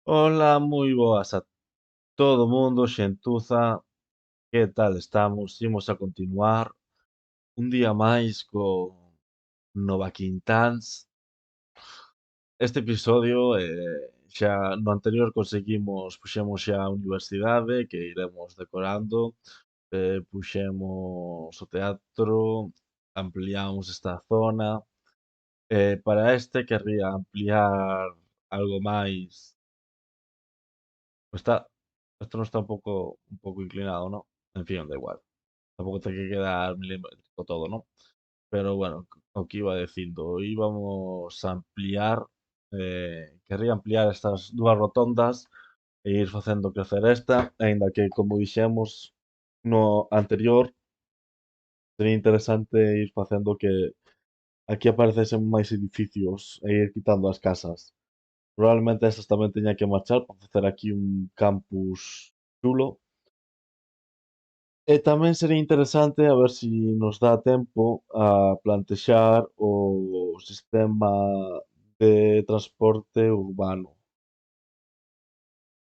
Ola, moi boas a todo mundo, xentuza, que tal estamos? Imos a continuar un día máis con Nova Quintáns. Este episodio, xa no anterior puxemos xa a universidade, que iremos decorando, puxemos o teatro, ampliamos esta zona, para este querría ampliar algo máis. Está, esto no está un pouco inclinado, ¿no? En fin, da igual. Tampouco ten que quedar milimétrico todo, ¿no? Pero bueno, o que iba dicindo, íbamos a ampliar, querría ampliar estas dúas rotondas e ir facendo crecer esta, aínda que, como dixemos no anterior, sería interesante ir facendo que aquí aparecesen máis edificios e ir quitando as casas. Probablemente esas tamén teña que marchar para facer aquí un campus chulo. E tamén sería interesante a ver si nos dá tempo a plantexar o sistema de transporte urbano.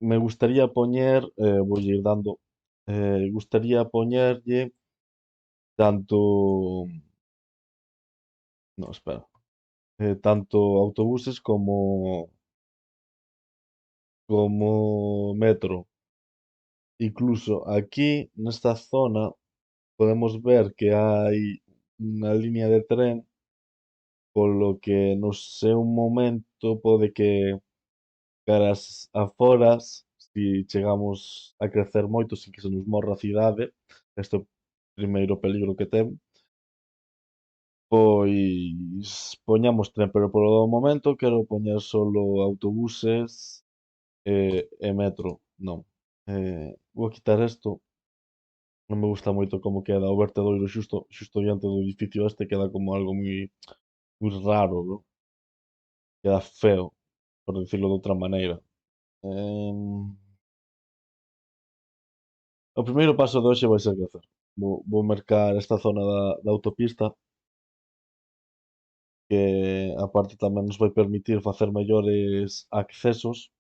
Me gustaría poñer, voulle ir dando, gustaría poñerlle tanto, no, espera, tanto autobuses como metro. Incluso aquí nesta zona podemos ver que hai unha liña de tren, polo que no seu momento pode que cara ás aforas, si chegamos a crecer moito sin que se nos morra a cidade, este é o primeiro peligro que ten, pois poñamos tren, pero polo momento quero poñer solo autobuses e metro, non. Vou quitar isto, non me gusta moito como queda o vertedoiro xusto diante do edificio este, queda como algo moi raro, non? Queda feo, por dicirlo de outra maneira. Em, o primeiro paso de hoxe vai ser crecer. Vou mercar esta zona da autopista, que aparte tamén nos vai permitir facer mellores accesos,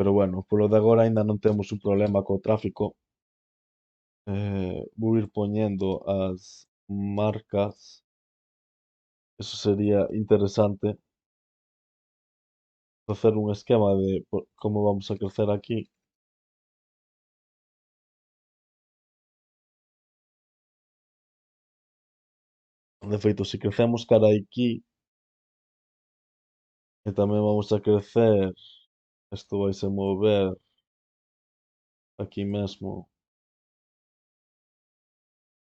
pero bueno, polo de agora aínda non temos un problema co tráfico. Vou ir poñendo as marcas, eso sería interesante, facer un esquema de como vamos a crecer aquí. De feito, se crecemos cara aquí e tamén vamos a crecer, isto vaise mover aquí mesmo,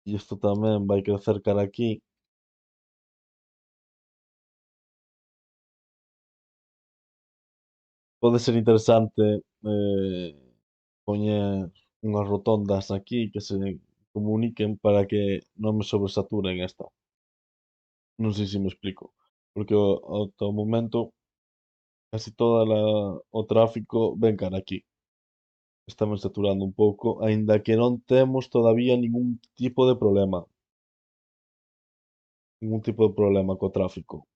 e isto tamén vai crecer cara aquí. Pode ser interesante poñer unhas rotondas aquí que se comuniquen para que non me sobresaturen esta. Non sei se me explico, porque ata o momento casi o tráfico ven cara aquí. Estame saturando un pouco, aínda que non temos todavía ningún tipo de problema co tráfico.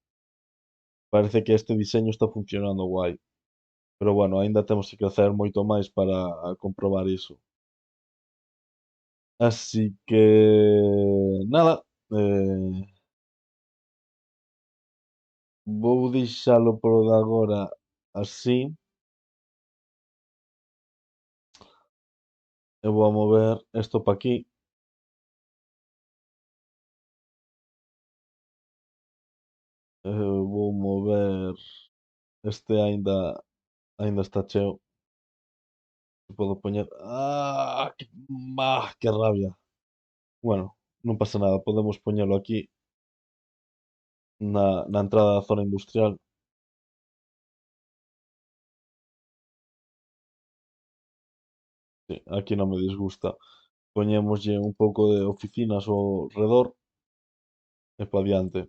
Parece que este diseño está funcionando guai, pero bueno, aínda temos que crecer moito máis para comprobar iso. Así que nada, vou deixalo polo de agora así e vou a mover isto pa aquí. Vou mover este aínda está cheo. Podo poñer que rabia. Bueno, non pasa nada, podemos poñelo aquí na entrada da zona industrial. Sí, aquí non me disgusta. Poñémoslle un pouco de oficinas ao redor e pa diante.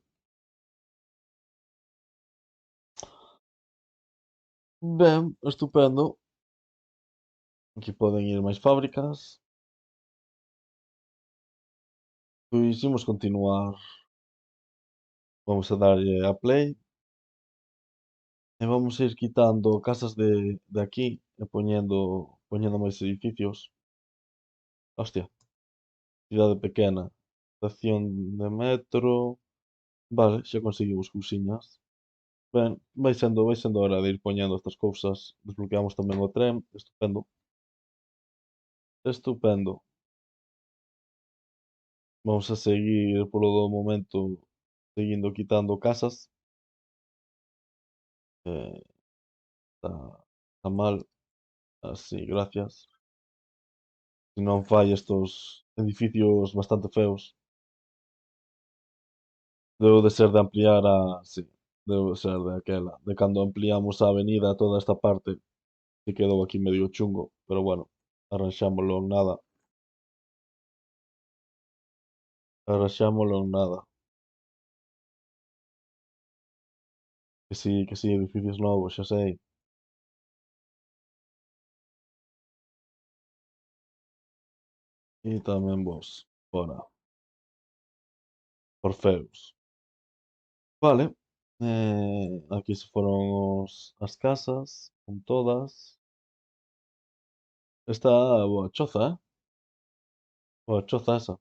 Ben, estupendo. Aquí poden ir máis fábricas. Pois imos continuar. Vamos a darlle a play. E vamos a ir quitando casas de aquí e poñendo máis edificios. Hostia, cidade pequena, estación de metro. Vale, xa conseguimos cousiñas. Ben, vai sendo hora de ir poñendo estas cousas. Desbloqueamos tamén o tren, estupendo. Estupendo. Vamos a seguir polo do momento seguindo quitando casas. Eh, está mal. Así, gracias. Se non fai estos edificios bastante feos. Deu de ser de ampliar a... Sí, deu de ser de aquela. De cando ampliamos a avenida toda esta parte que quedou aquí medio chungo. Pero bueno, arranxámolo en nada. Arranxámolo en nada. Que sí, edificios novos, xa sei. E tamén vos, fora, por feos. Vale, aquí se foron as casas, con todas. Está boa choza, boa choza esa.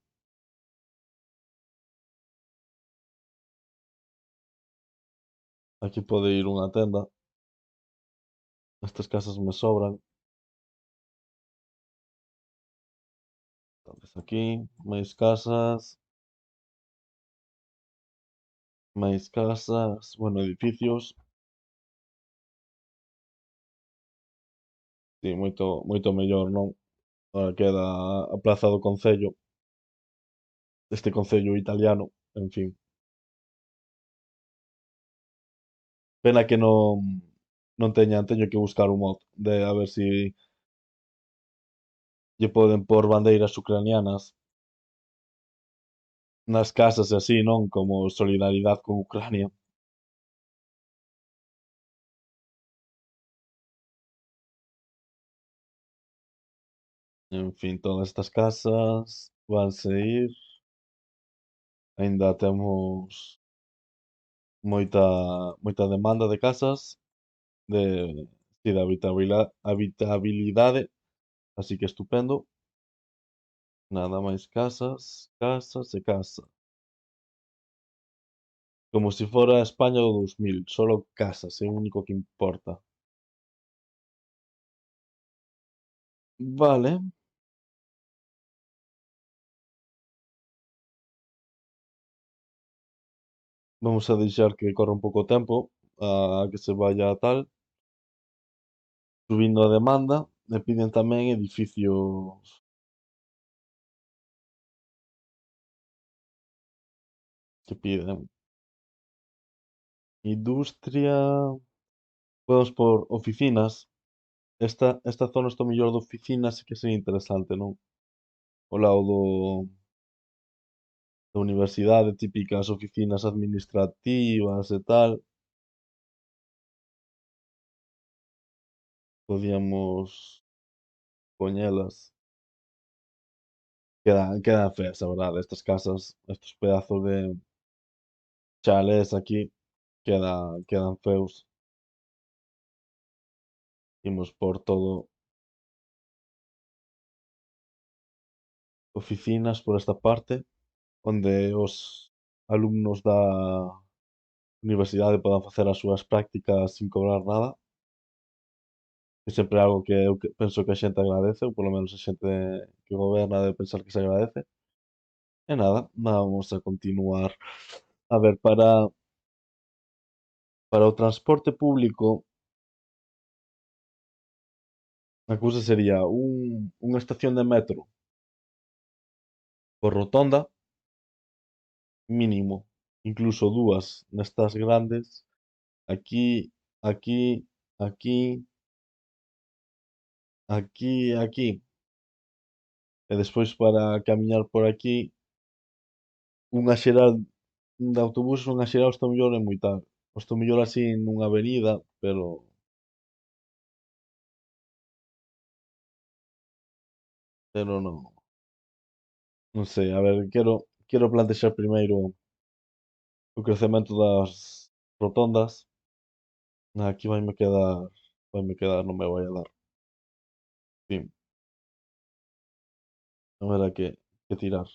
Aquí pode ir unha tenda. Estas casas me sobran. Talvez aquí, máis casas, bueno, edificios. Sí, moito mellor, non? Ahora queda a praza do concello, deste concello italiano, en fin. Pena que teño que buscar un mod de a ver si lle poden pôr bandeiras ucranianas nas casas e así, non? Como solidaridade con Ucrania. En fin, todas estas casas vanse ir. Aínda temos moita demanda de casas de si de habitabilidade, así que estupendo. Nada máis casas, casas e casa. Como si fora a España do 2000, solo casas, é o único que importa. Vale, vamos a deixar que corra un pouco o tempo, a que se vaya a tal, subindo a demanda, e piden tamén edificios que piden. Industria, podemos por oficinas. Esta zona está mellor de oficinas, sí que sería interesante, non? Ao lado da universidade, típicas oficinas administrativas e tal. Podíamos poñelas. Quedan feas, a verdade, estas casas, estes pedazos de chalés aquí, quedan feos. Imos por todo oficinas por esta parte, onde os alumnos da universidade podan facer as súas prácticas sin cobrar nada, que sempre é algo que eu penso que a xente agradece, ou polo menos a xente que goberna debe pensar que se agradece. E nada, vamos a continuar. A ver, para o transporte público, a cousa sería unha estación de metro por rotonda, mínimo, incluso dúas nestas grandes, aquí, aquí, aquí, aquí, e despois para camiñar por aquí, unha xeral de autobuses, unha xeral está mellor é moi tal. Está mellor así nunha avenida, pero non sei, a ver, quero plantexar primeiro o crecemento das rotondas Aquí vai-me quedar, non me vai a dar. Sí, haberá que tirar.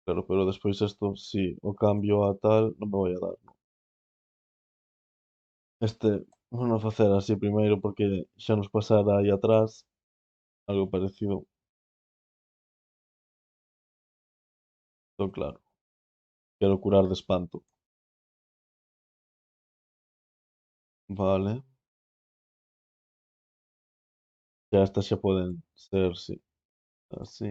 Claro, pero despois isto, si o cambio a tal, non me vai a dar. Vamos facer así primeiro porque xa nos pasara aí atrás algo parecido. Entón, claro, quero curar de espanto. Vale, xa estas xa poden ser, si, así.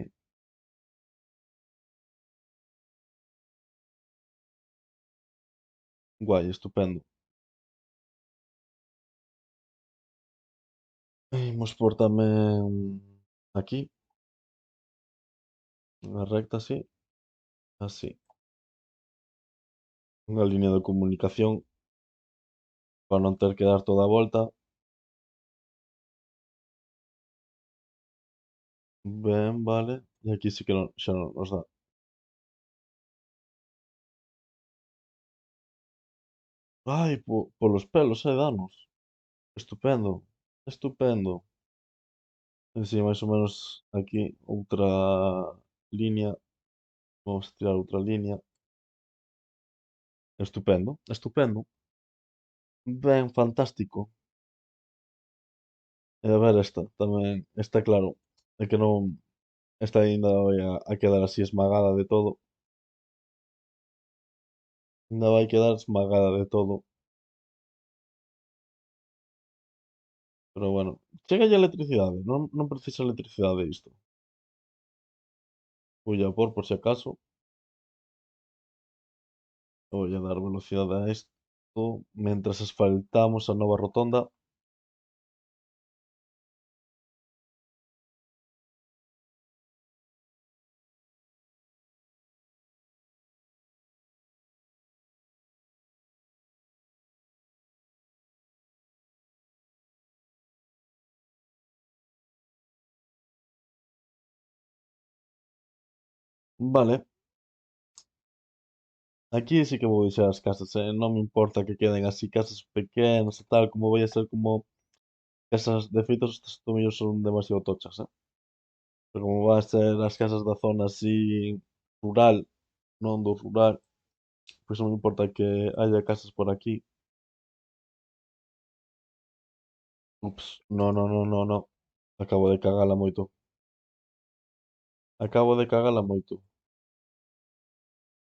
Guai, estupendo. Imos por tamén aquí, unha recta así, así. Unha liña de comunicación para non ter que dar toda a volta. Ben, vale. E aquí sí que non, xa non nos dá. Ai, polos pelos, danos. Estupendo, estupendo. E si, máis ou menos aquí outra liña. Vamos tirar outra liña. Estupendo, estupendo. Ben, fantástico. E a ver esta tamén, esta claro, é que non, esta aínda vai a quedar así esmagada de todo. Ainda vai quedar esmagada de todo, pero bueno. Chégalle a electricidade, non precisa electricidade isto. Voulle a por si acaso. Voulle dar velocidade a isto mentras asfaltamos a nova rotonda. Vale, aquí sí que vou deixar as casas, non me importa que queden así casas pequenas e tal, como vai a ser como casas de feito estas do mellor son demasiado tochas, pero como vai a ser as casas da zona así rural, non do rural, pois non me importa que haya casas por aquí. Ups, no, no, no, no, no. Acabo de cagala moito. Acabo de cagala moito.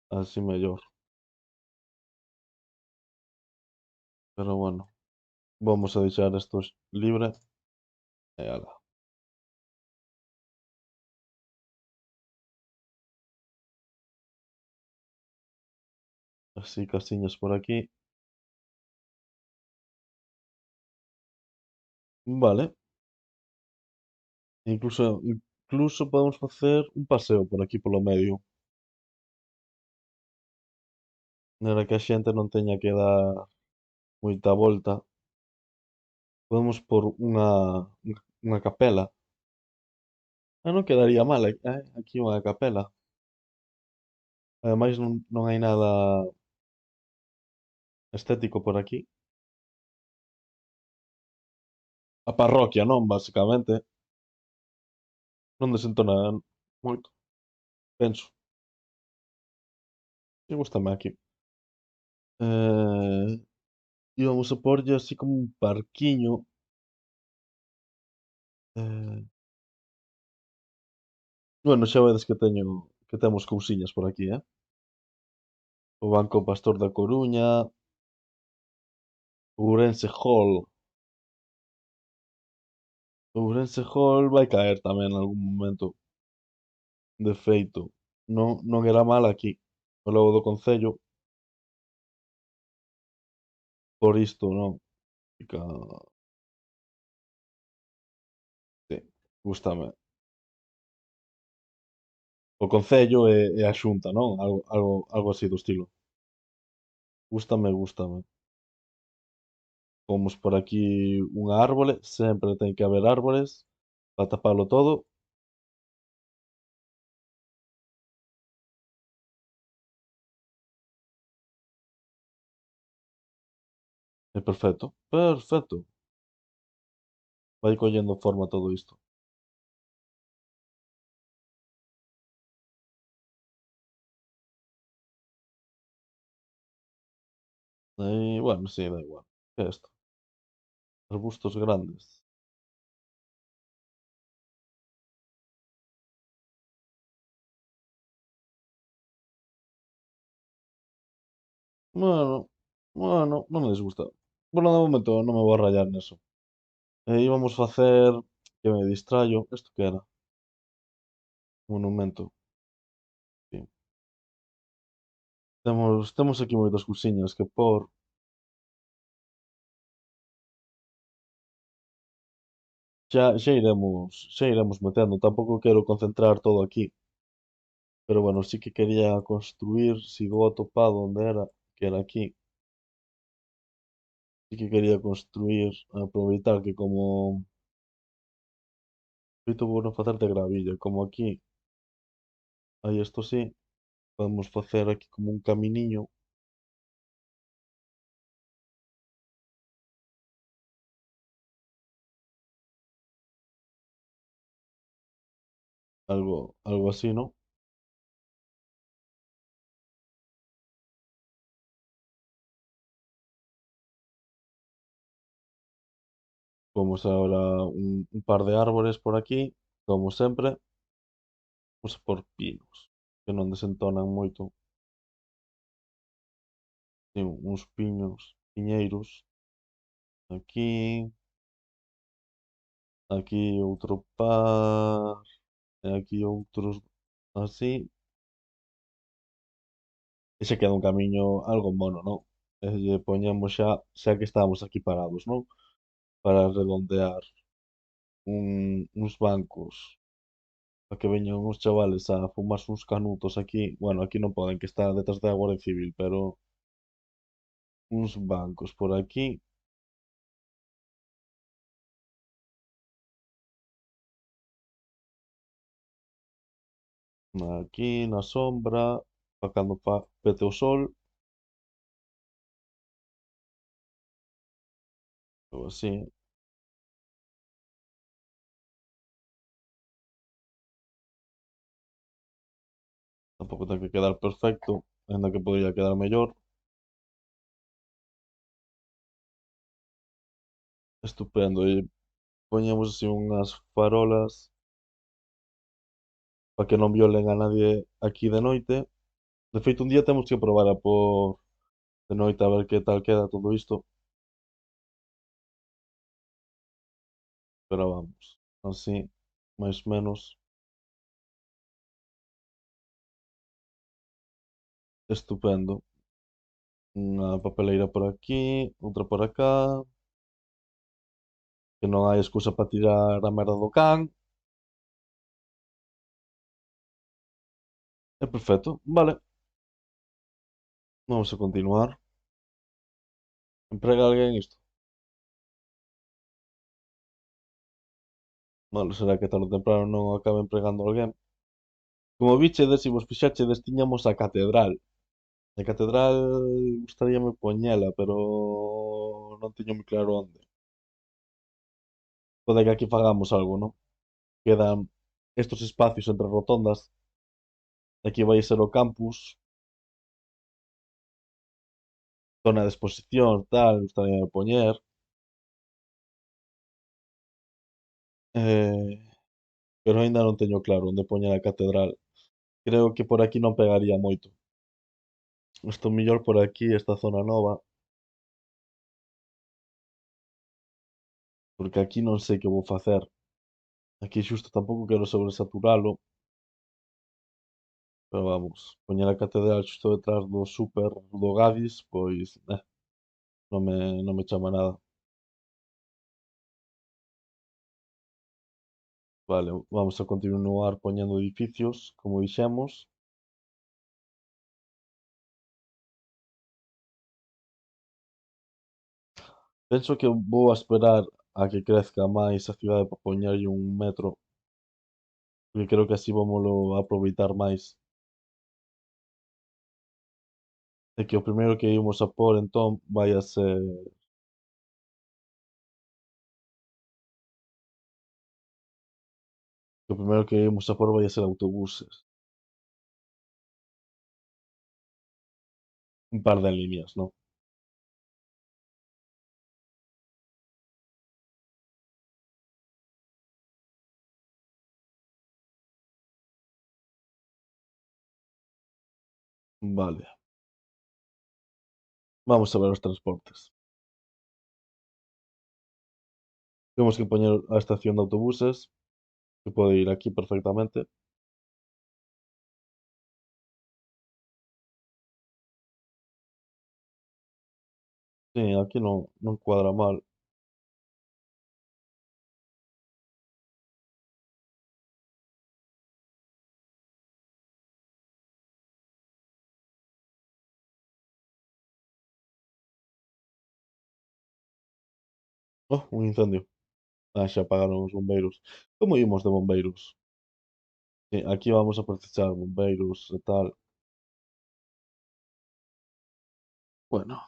Así mellor. Pero bueno, vamos a deixar isto libre e ala. Así casiñas por aquí. Vale. Incluso podemos facer un paseo por aquí polo medio, para que a xente non teña que dar moita volta. Podemos por unha capela. Non quedaría mal, aquí unha capela. Ademais non hai nada estético por aquí. A parroquia, non, basicamente. Non desentona moito, penso. E gústame aquí. Íbamos a pórlle así como un parquiño. Eh, bueno, xa vedes que temos cousiñas por aquí, O Banco Pastor da Coruña, Ourense Hall. Ourense Hall vai caer tamén nalgún momento, de feito. Non era mal aquí, ao logo do concello, por isto, non? Fica, sí, gústame. O concello e a Xunta, non? Algo así do estilo. Gústame, gústame. Pomos por aquí unha árbore, sempre ten que haber árbores para tapalo todo. É perfecto, perfecto. Vai collendo forma todo isto. Bueno, sí, da igual. ¿Qué es esto? Arbustos grandes. Bueno, bueno, non me disgusta. Bueno, de momento non me vou a rayar neso. Íbamos facer, que me distraio, isto que era? Monumento, sí. Temos aquí moitas cousiñas que por. Xa iremos metendo, tampouco quero concentrar todo aquí, pero bueno, sí que quería construir, si vou atopado onde era, que era aquí, sí que quería construir, aproveitar que como feito vou non facer de gravilla, como aquí hai isto así, podemos facer aquí como un caminiño, algo así, ¿no? Vamos ahora un par de árboles por aquí, como sempre, vamos a por pinos, que non desentonan moito, sí, uns piños, piñeiros, aquí, aquí outro par, e aquí outros así, e se queda un camiño algo mono, non? E lle poñemos xa que estamos aquí parados, non? Para redondear uns bancos, para que veñan uns chavales a fumarse uns canutos aquí, bueno, aquí non poden que está detrás da Guardia Civil, pero uns bancos por aquí, aquí na sombra, para cando pete o sol, ou así, tampouco ten que quedar perfecto, aínda que podría quedar mellor. Estupendo, e poñemos así unhas farolas para que non violen a nadie aquí de noite. De feito, un día temos que probar a por de noite a ver que tal queda todo isto, pero vamos, así, máis ou menos, estupendo. Unha papeleira por aquí, outra por acá, que non hai excusa para tirar a merda do can. É perfecto, vale, vamos a continuar. Emprega alguén isto? Vale, será que tarde ou temprano non acaba empregando alguén. Como bichedes, se vos fixachedes, tiñamos a catedral. A catedral gustaríame poñela, pero non teño moi claro onde. Pode que aquí fagamos algo, non? Quedan estos espacios entre rotondas. Aquí vai ser o campus, zona de exposición, tal, gustaríame poñer. Eh, pero aínda non teño claro onde poñer a catedral. Creo que por aquí non pegaría moito. Isto mellor por aquí, esta zona nova, porque aquí non sei que vou facer. Aquí xusto tampouco quero sobresaturalo, pero vamos, poñer a catedral xusto detrás do súper do Gadis, pois, non me chama nada. Vale, vamos a continuar poñendo edificios, como dixemos. Penso que vou a esperar a que crezca máis a cidade para poñerlle un metro, porque creo que así vámolo aproveitar máis. E que o primeiro que imos a por entón vai a ser Lo primero que íbamos a por vai a ser autobuses. Un par de líneas, ¿no? Vale. Vamos a ver los transportes. Tenemos que poner a estación de autobuses, que puede ir aquí perfectamente. Sí, aquí no cuadra mal. Oh, un incendio. Ah, xa apagaron os bombeiros. Como imos de bombeiros? Sí, aquí vamos a precisar bombeiros e tal. Bueno,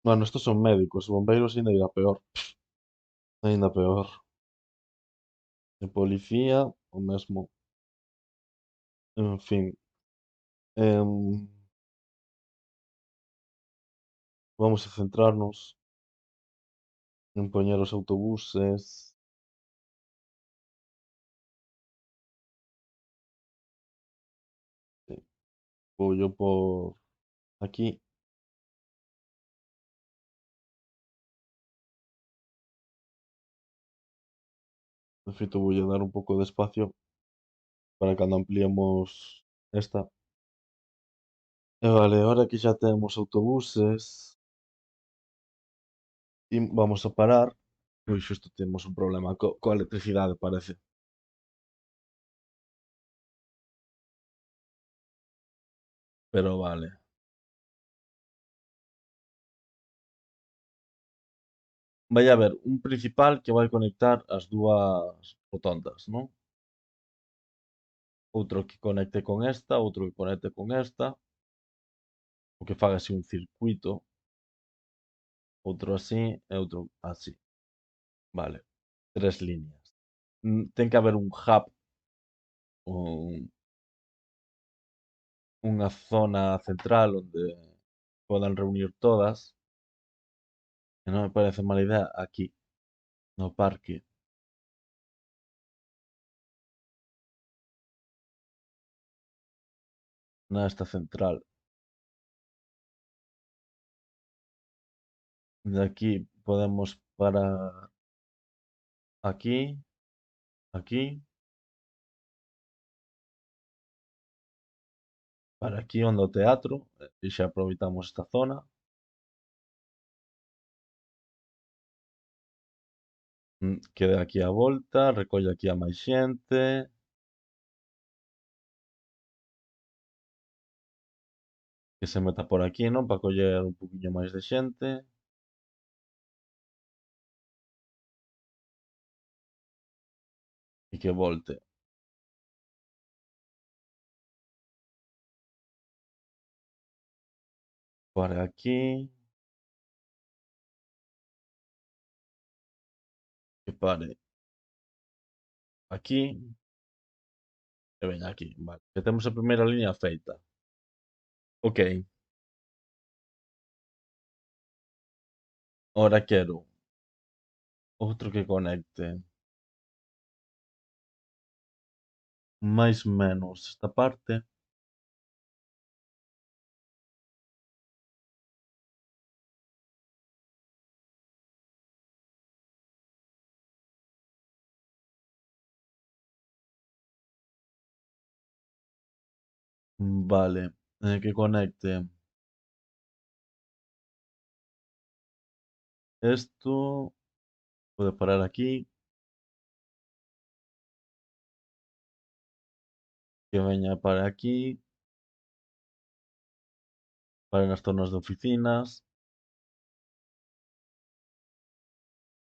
bueno, estos son médicos, bombeiros aínda irá peor. Aínda peor. E policía, o mesmo. En fin. em, Vamos a centrarnos en poñer os autobuses. Sí, vou yo por aquí. De feito, voulle dar un pouco de espacio para cando ampliemos esta. E vale, ahora que xa temos autobuses, vamos a parar. Pois xusto temos un problema coa electricidade, parece. Pero vale. Vai haber un principal que vai conectar as dúas rotondas, non? Outro que conecte con esta, outro que conecte con esta, o que faga así un circuito, outro así e outro así. Vale, tres líneas. Ten que haber un hub, un, unha zona central onde podan reunir todas, e non me parece mala idea aquí, no parque, nesta central. De aquí podemos parar aquí, aquí, para aquí onde o teatro, e xa aproveitamos esta zona. Que dé aquí a volta, recolle aquí a máis xente, que se meta por aquí, non? Para coller un poquinho máis de xente, e que volte. Pare aquí, que pare aquí, e veña aquí, vale. Xa temos a primeira liña feita. Ok, ahora quero outro que conecte máis menos esta parte. Vale, que conecte esto, pode parar aquí, que veña para aquí, para nas zonas de oficinas,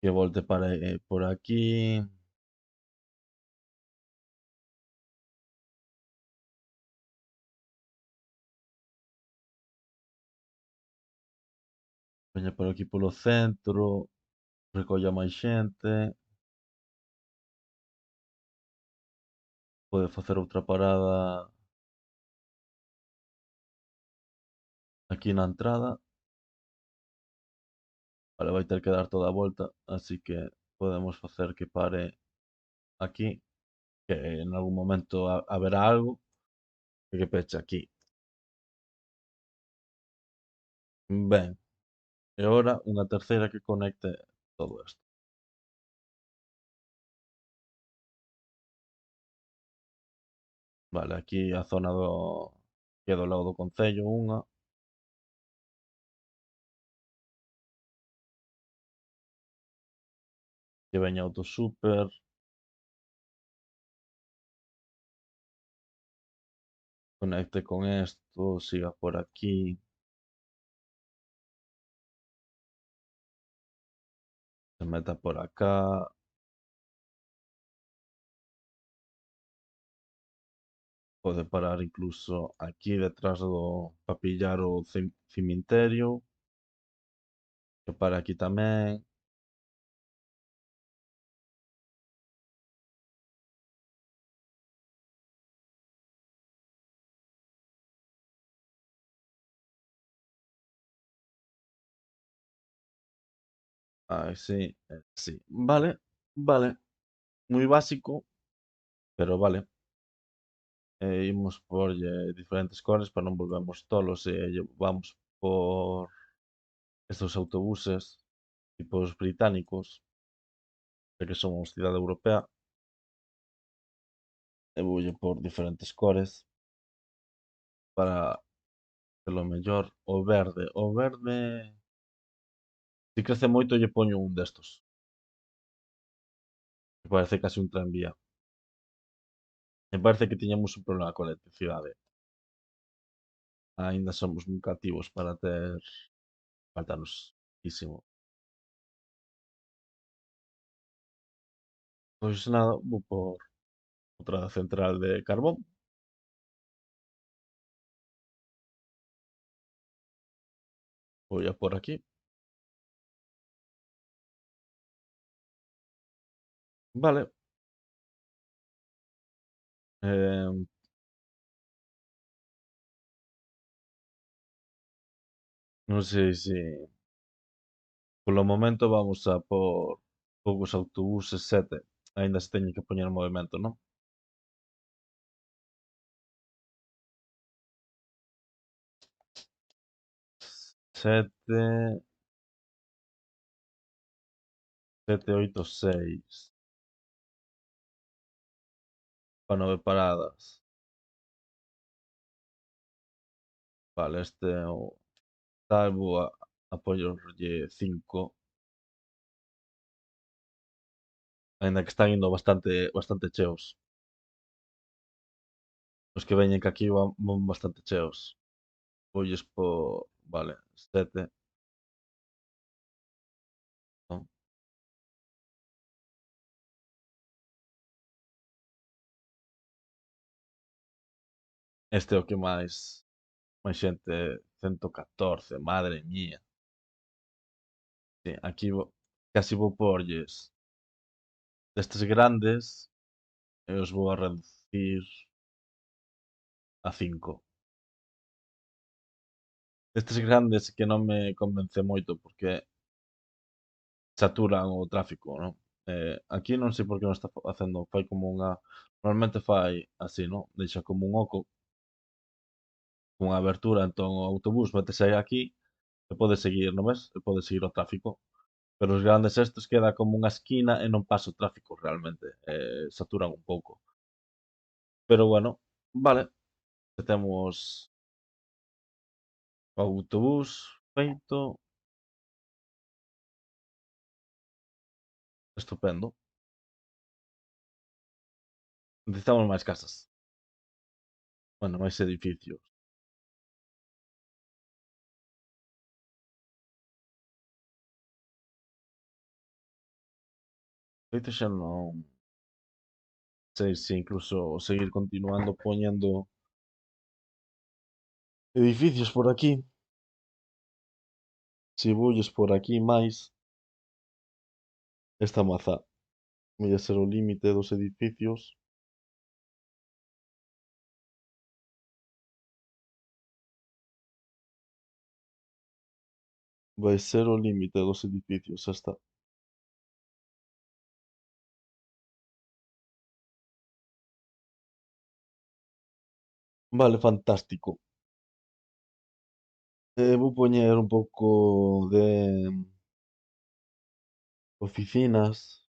que volte para por aquí, veña por aquí polo centro, recolla máis xente, pode facer outra parada aquí na entrada. Vale, vai ter que dar toda a volta, así que podemos facer que pare aquí, que en algún momento haberá algo e que peche aquí. Ben, e agora unha terceira que conecte todo isto. Vale, aquí a zona que é do lado do concello, unha, que veña Autosúper, conecte con esto, siga por aquí, se meta por acá, pode parar incluso aquí detrás para pillar o cemiterio, que para aquí tamén. Sí, sí. Vale, vale. Muy básico, pero vale. Imos porlle diferentes cores para non volvermos tolos e vamos por estos autobuses tipo os británicos, xa que somos cidade europea, e voulle por diferentes cores para pelo mellor o verde. O verde, si crece moito, lle poño un destos, que parece case un tranvía. Me parece que tiñamos un problema coa electricidade. Aínda somos moi cativos para ter faltanos muchísimo. Pois nada, vou por outra central de carbón. Vou a por aquí. Vale. Em, non sei se polo momento vamos a por poucos autobuses, 7, aínda se teñen que poñer en movemento, non? 7, 7, 8, 6, para 9 paradas. Vale, este é o tal, vou a poñerlle 5, aínda que están indo bastante cheos. Os que veñen que aquí van bastante cheos. Voulles por, vale, 7, non? Este é o que máis xente, 114, madre mía. Sí, aquí casi vou porlles destes grandes e os vou a reducir a 5. Estes grandes que non me convence moito porque saturan o tráfico, non? Aquí non sei por que non está facendo, fai como unha, normalmente fai así, non? Deixa como un oco, unha abertura, entón o autobús métese aquí e pode seguir, non ves? E pode seguir o tráfico. Pero os grandes estes queda como unha esquina e non pasa o tráfico realmente, saturan un pouco. Pero bueno, vale, temos o autobús feito, estupendo. Necesitamos máis casas, bueno, máis edificios. Feito xa non sei se incluso seguir continuando poñendo edificios por aquí. Se voulles por aquí máis, esta mazá vai a ser o límite dos edificios. vai ser o límite dos edificios, xa está. Vale, fantástico. Vou poñer un pouco de oficinas,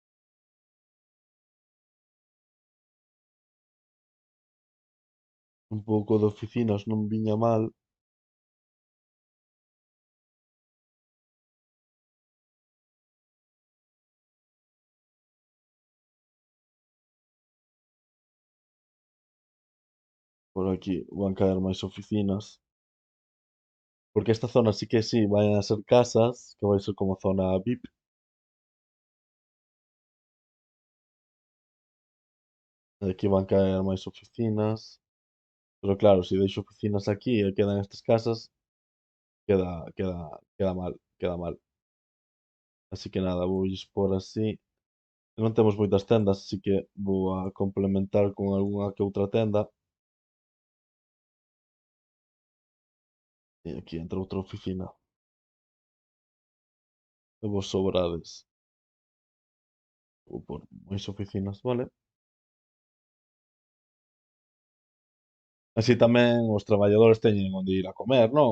un pouco de oficinas non viña mal. Por aquí van caer máis oficinas. Porque esta zona sí que sí, van a ser casas, que vai ser como zona VIP. E aquí van caer máis oficinas. Pero claro, se deixo oficinas aquí e quedan estas casas, queda mal, queda mal. Así que nada, voulles por así. Non temos moitas tendas, así que vou a complementar con algunha que outra tenda. E aquí entra outra oficina. E vos sobrades. Vou por máis oficinas, vale? Así tamén os traballadores teñen onde ir a comer, non?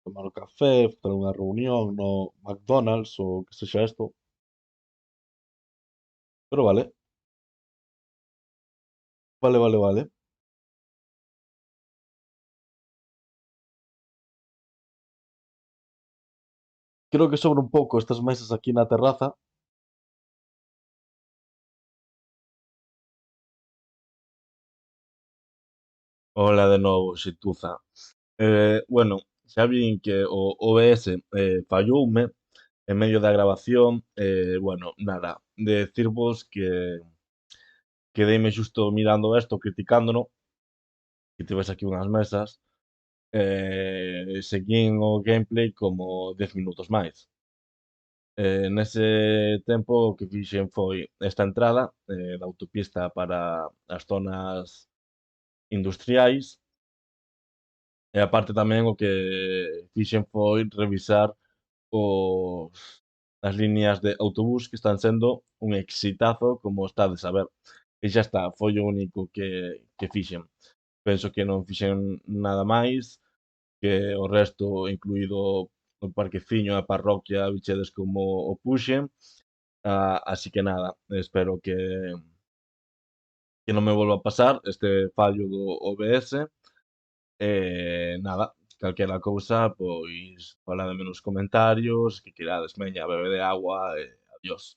Tomar o café, ter unha reunión no McDonald's ou que sexa isto. Pero vale, vale, vale, vale. Creo que sobra un pouco estas mesas aquí na terraza. Ola de novo, xetuza. Bueno, xa vin que o OBS falloume en medio da grabación. Bueno, nada, decirvos que quedeime xusto mirando esto, criticándono, que tivese aquí unhas mesas, seguín o gameplay como 10 minutos máis. Nese tempo o que fixen foi esta entrada da autopista para as zonas industriais e aparte tamén o que fixen foi revisar os as liñas de autobús que están sendo un exitazo, como estades a ver. E xa está, foi o único que fixen. Penso que non fixen nada máis, que o resto, incluído o parqueciño e a parroquia, vichedes como o puxen. Así que nada, espero que non me volva a pasar este fallo do OBS. Nada, calquera cousa, pois falademe nos comentarios, que querades, veña, bebede agua e adiós.